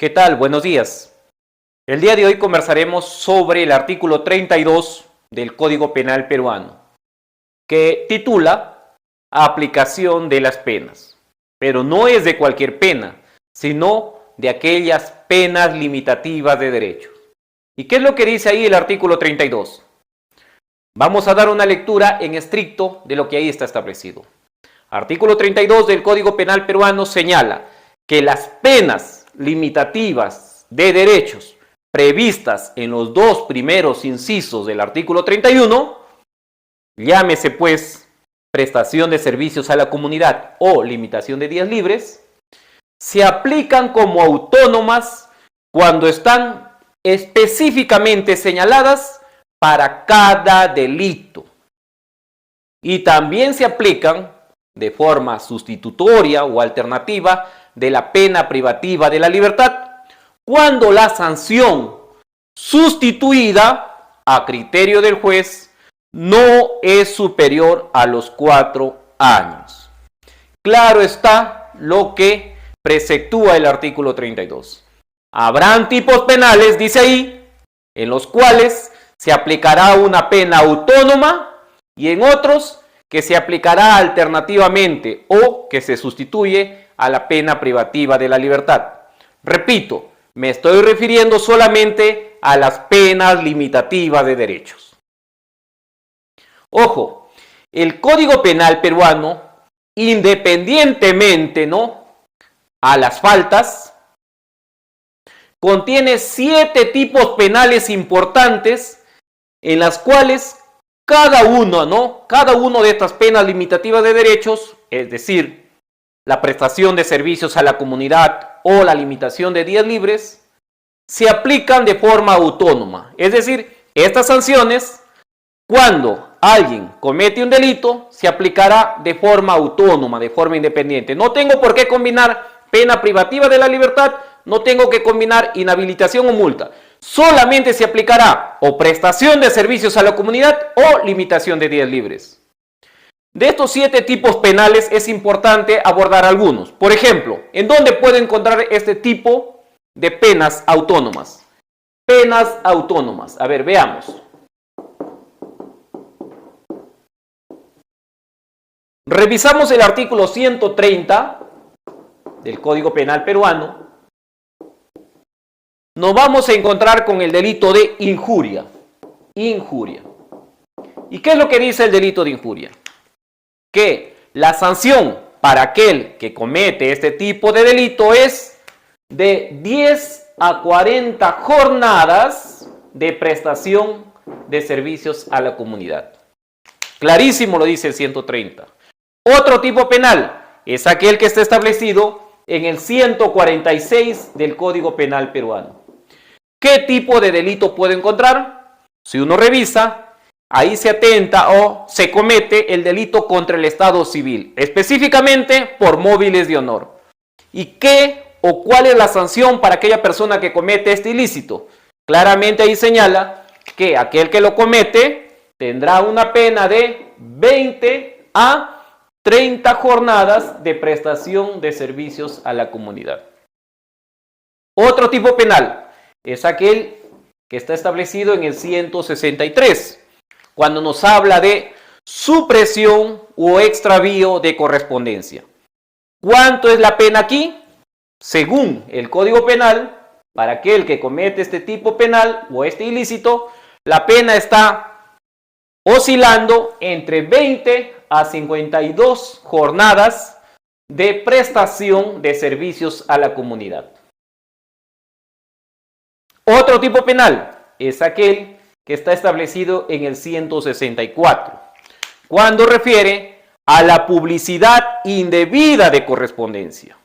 ¿Qué tal? Buenos días. El día de hoy conversaremos sobre el artículo 32 del Código Penal peruano, que titula Aplicación de las penas. Pero no es de cualquier pena, sino de aquellas penas limitativas de derechos. ¿Y qué es lo que dice ahí el artículo 32? Vamos a dar una lectura en estricto de lo que ahí está establecido. Artículo 32 del Código Penal peruano señala que las penas limitativas de derechos previstas en los dos primeros incisos del artículo 31, llámese pues prestación de servicios a la comunidad o limitación de días libres, se aplican como autónomas cuando están específicamente señaladas para cada delito. Y también se aplican de forma sustitutoria o alternativa de la pena privativa de la libertad cuando la sanción sustituida a criterio del juez no es superior a los 4 años. Claro está lo que preceptúa el artículo 32. Habrán tipos penales, dice ahí, en los cuales se aplicará una pena autónoma y en otros que se aplicará alternativamente o que se sustituye a la pena privativa de la libertad. Repito, me estoy refiriendo solamente a las penas limitativas de derechos. Ojo, el Código Penal peruano, independientemente, a las faltas, contiene 7 tipos penales importantes en las cuales cada uno de estas penas limitativas de derechos, es decir, la prestación de servicios a la comunidad o la limitación de días libres, se aplican de forma autónoma. Es decir, estas sanciones, cuando alguien comete un delito, se aplicará de forma autónoma, de forma independiente. No tengo por qué combinar pena privativa de la libertad, no tengo que combinar inhabilitación o multa. Solamente se aplicará o prestación de servicios a la comunidad o limitación de días libres. De estos 7 tipos penales es importante abordar algunos. Por ejemplo, ¿en dónde puedo encontrar este tipo de penas autónomas? Penas autónomas. A ver, veamos. Revisamos el artículo 130 del Código Penal peruano. Nos vamos a encontrar con el delito de injuria. Injuria. ¿Y qué es lo que dice el delito de injuria? Que la sanción para aquel que comete este tipo de delito es de 10 a 40 jornadas de prestación de servicios a la comunidad. Clarísimo lo dice el 130. Otro tipo penal es aquel que está establecido en el 146 del Código Penal peruano. ¿Qué tipo de delito puedo encontrar? Si uno revisa, ahí se atenta o se comete el delito contra el Estado civil, específicamente por móviles de honor. ¿Y qué o cuál es la sanción para aquella persona que comete este ilícito? Claramente ahí señala que aquel que lo comete tendrá una pena de 20 a 30 jornadas de prestación de servicios a la comunidad. Otro tipo penal es aquel que está establecido en el 163. Cuando nos habla de supresión o extravío de correspondencia. ¿Cuánto es la pena aquí? Según el Código Penal, para aquel que comete este tipo penal o este ilícito, la pena está oscilando entre 20 a 52 jornadas de prestación de servicios a la comunidad. Otro tipo penal es aquel que está establecido en el 164, cuando refiere a la publicidad indebida de correspondencia.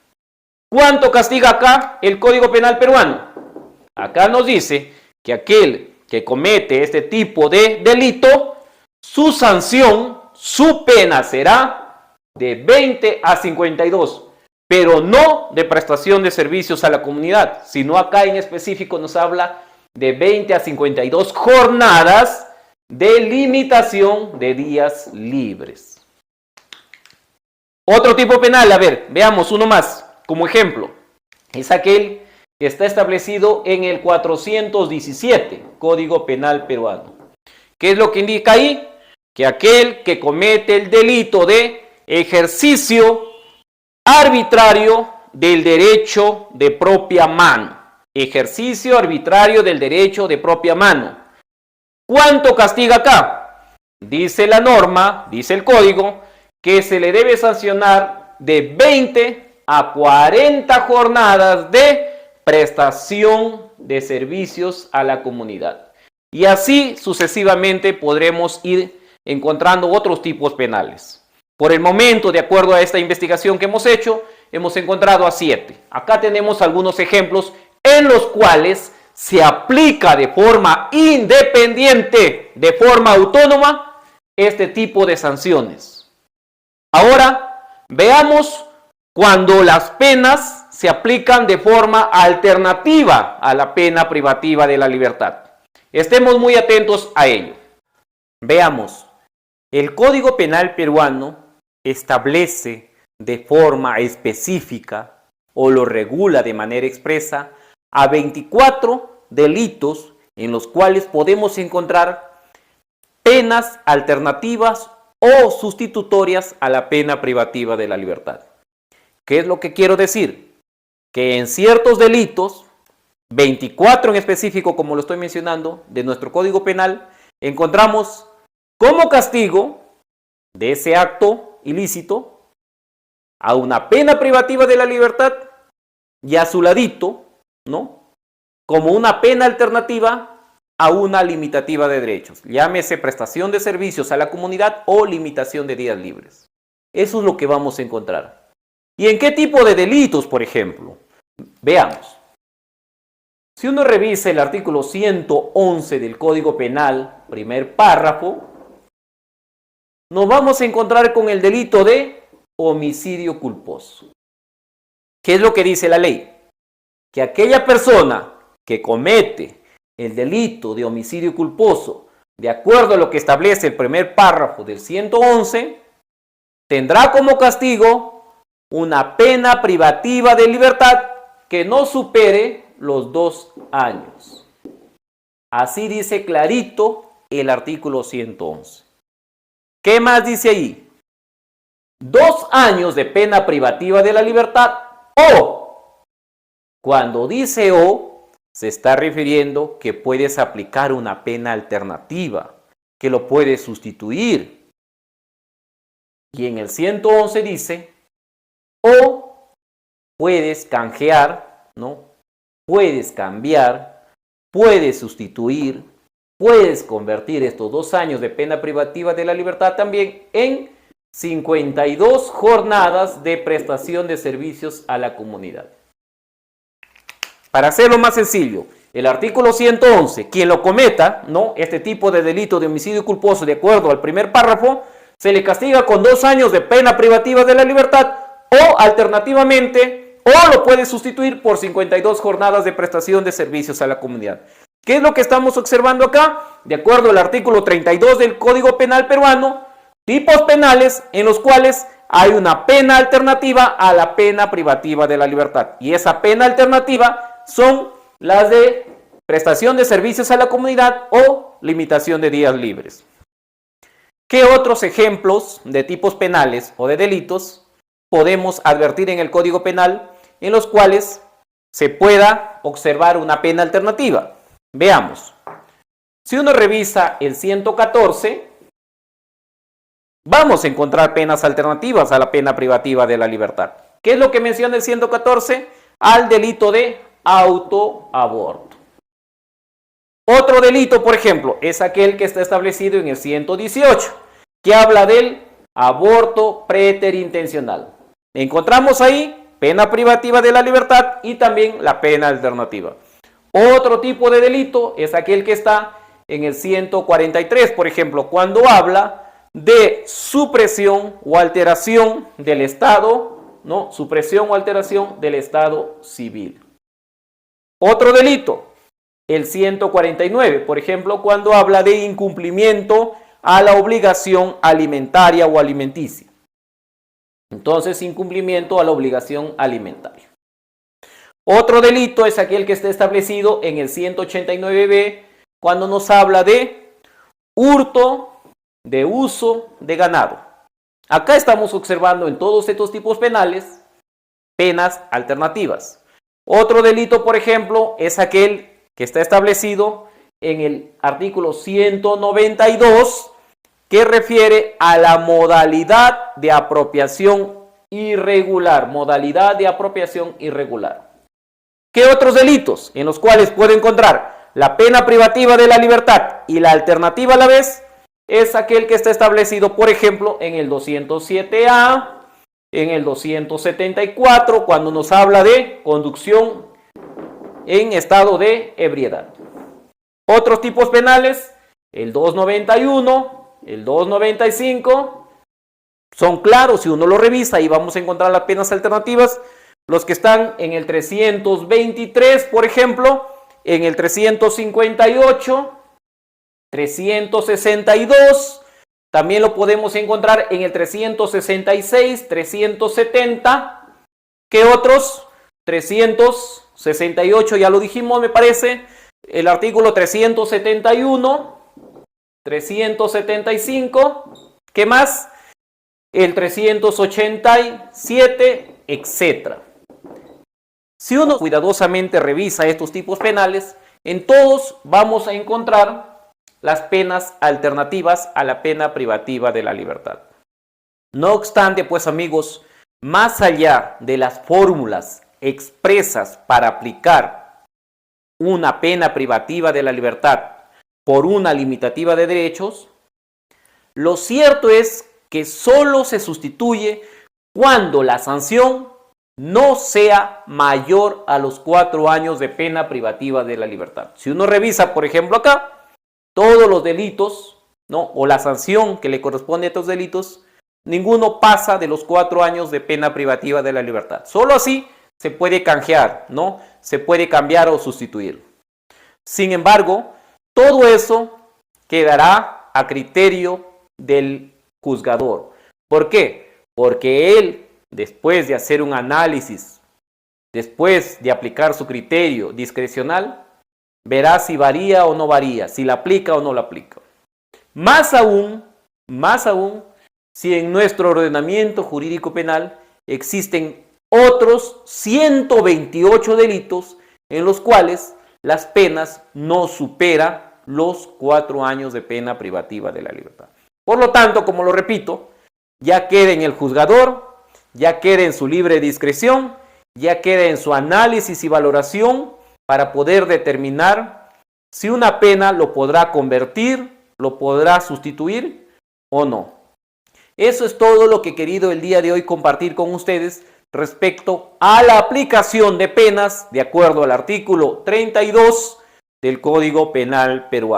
¿Cuánto castiga acá el Código Penal peruano? Acá nos dice que aquel que comete este tipo de delito, su sanción, su pena será de 20 a 52, pero no de prestación de servicios a la comunidad, sino acá en específico nos habla de 20 a 52 jornadas de limitación de días libres. Otro tipo penal, a ver, veamos uno más como ejemplo. Es aquel que está establecido en el 417, Código Penal peruano. ¿Qué es lo que indica ahí? Que aquel que comete el delito de ejercicio arbitrario del derecho de propia mano. Ejercicio arbitrario del derecho de propia mano. ¿Cuánto castiga acá? Dice la norma, dice el código, que se le debe sancionar de 20 a 40 jornadas de prestación de servicios a la comunidad. Y así sucesivamente podremos ir encontrando otros tipos penales. Por el momento, de acuerdo a esta investigación que hemos hecho, hemos encontrado a 7. Acá tenemos algunos ejemplos en los cuales se aplica de forma independiente, de forma autónoma, este tipo de sanciones. Ahora, veamos cuando las penas se aplican de forma alternativa a la pena privativa de la libertad. Estemos muy atentos a ello. Veamos, el Código Penal peruano establece de forma específica o lo regula de manera expresa a 24 delitos en los cuales podemos encontrar penas alternativas o sustitutorias a la pena privativa de la libertad. ¿Qué es lo que quiero decir? Que en ciertos delitos, 24 en específico, como lo estoy mencionando, de nuestro Código Penal, encontramos como castigo de ese acto ilícito a una pena privativa de la libertad y a su ladito, ¿no?, como una pena alternativa a una limitativa de derechos. Llámese prestación de servicios a la comunidad o limitación de días libres. Eso es lo que vamos a encontrar. ¿Y en qué tipo de delitos, por ejemplo? Veamos. Si uno revisa el artículo 111 del Código Penal, primer párrafo, nos vamos a encontrar con el delito de homicidio culposo. ¿Qué es lo que dice la ley? Que aquella persona que comete el delito de homicidio culposo, de acuerdo a lo que establece el primer párrafo del 111, tendrá como castigo una pena privativa de libertad que no supere los 2 años. Así dice clarito el artículo 111. ¿Qué más dice ahí? 2 años de pena privativa de la libertad o, cuando dice o, se está refiriendo que puedes aplicar una pena alternativa, que lo puedes sustituir. Y en el 111 dice, o puedes canjear, ¿no? Puedes cambiar, puedes sustituir, puedes convertir estos 2 años de pena privativa de la libertad también en 52 jornadas de prestación de servicios a la comunidad. Para hacerlo más sencillo, el artículo 111, quien lo cometa, ¿no?, este tipo de delito de homicidio culposo de acuerdo al primer párrafo, se le castiga con 2 años de pena privativa de la libertad o alternativamente, o lo puede sustituir por 52 jornadas de prestación de servicios a la comunidad. ¿Qué es lo que estamos observando acá? De acuerdo al artículo 32 del Código Penal peruano, tipos penales en los cuales hay una pena alternativa a la pena privativa de la libertad. Y esa pena alternativa son las de prestación de servicios a la comunidad o limitación de días libres. ¿Qué otros ejemplos de tipos penales o de delitos podemos advertir en el Código Penal en los cuales se pueda observar una pena alternativa? Veamos. Si uno revisa el 114, vamos a encontrar penas alternativas a la pena privativa de la libertad. ¿Qué es lo que menciona el 114? Al delito de autoaborto. Otro delito, por ejemplo, es aquel que está establecido en el 118, que habla del aborto preterintencional. Encontramos ahí pena privativa de la libertad y también la pena alternativa. Otro tipo de delito es aquel que está en el 143, por ejemplo, cuando habla de supresión o alteración del Estado, ¿no? Supresión o alteración del Estado civil. Otro delito, el 149, por ejemplo, cuando habla de incumplimiento a la obligación alimentaria o alimenticia. Entonces, incumplimiento a la obligación alimentaria. Otro delito es aquel que está establecido en el 189b cuando nos habla de hurto de uso de ganado. Acá estamos observando en todos estos tipos penales penas alternativas. Otro delito, por ejemplo, es aquel que está establecido en el artículo 192 que refiere a la modalidad de apropiación irregular. Modalidad de apropiación irregular. ¿Qué otros delitos en los cuales puedo encontrar la pena privativa de la libertad y la alternativa a la vez? Es aquel que está establecido, por ejemplo, en el 207A, en el 274, cuando nos habla de conducción en estado de ebriedad. Otros tipos penales, el 291, el 295, son claros, si uno lo revisa, y vamos a encontrar las penas alternativas, los que están en el 323, por ejemplo, en el 358, 362, también lo podemos encontrar en el 366, 370, ¿qué otros? 368, ya lo dijimos, me parece, el artículo 371, 375, ¿qué más? El 387, etcétera. Si uno cuidadosamente revisa estos tipos penales, en todos vamos a encontrar las penas alternativas a la pena privativa de la libertad. No obstante, pues amigos, más allá de las fórmulas expresas para aplicar una pena privativa de la libertad por una limitativa de derechos, lo cierto es que solo se sustituye cuando la sanción no sea mayor a los 4 años de pena privativa de la libertad. Si uno revisa, por ejemplo, acá, todos los delitos, ¿no?, o la sanción que le corresponde a estos delitos, ninguno pasa de los 4 años de pena privativa de la libertad. Solo así se puede canjear, ¿no? Se puede cambiar o sustituir. Sin embargo, todo eso quedará a criterio del juzgador. ¿Por qué? Porque él, después de hacer un análisis, después de aplicar su criterio discrecional, verá si varía o no varía, si la aplica o no la aplica. Más aún, si en nuestro ordenamiento jurídico penal existen otros 128 delitos en los cuales las penas no superan los 4 años de pena privativa de la libertad. Por lo tanto, como lo repito, ya queda en el juzgador, ya queda en su libre discreción, ya queda en su análisis y valoración para poder determinar si una pena lo podrá convertir, lo podrá sustituir o no. Eso es todo lo que he querido el día de hoy compartir con ustedes respecto a la aplicación de penas de acuerdo al artículo 32 del Código Penal peruano.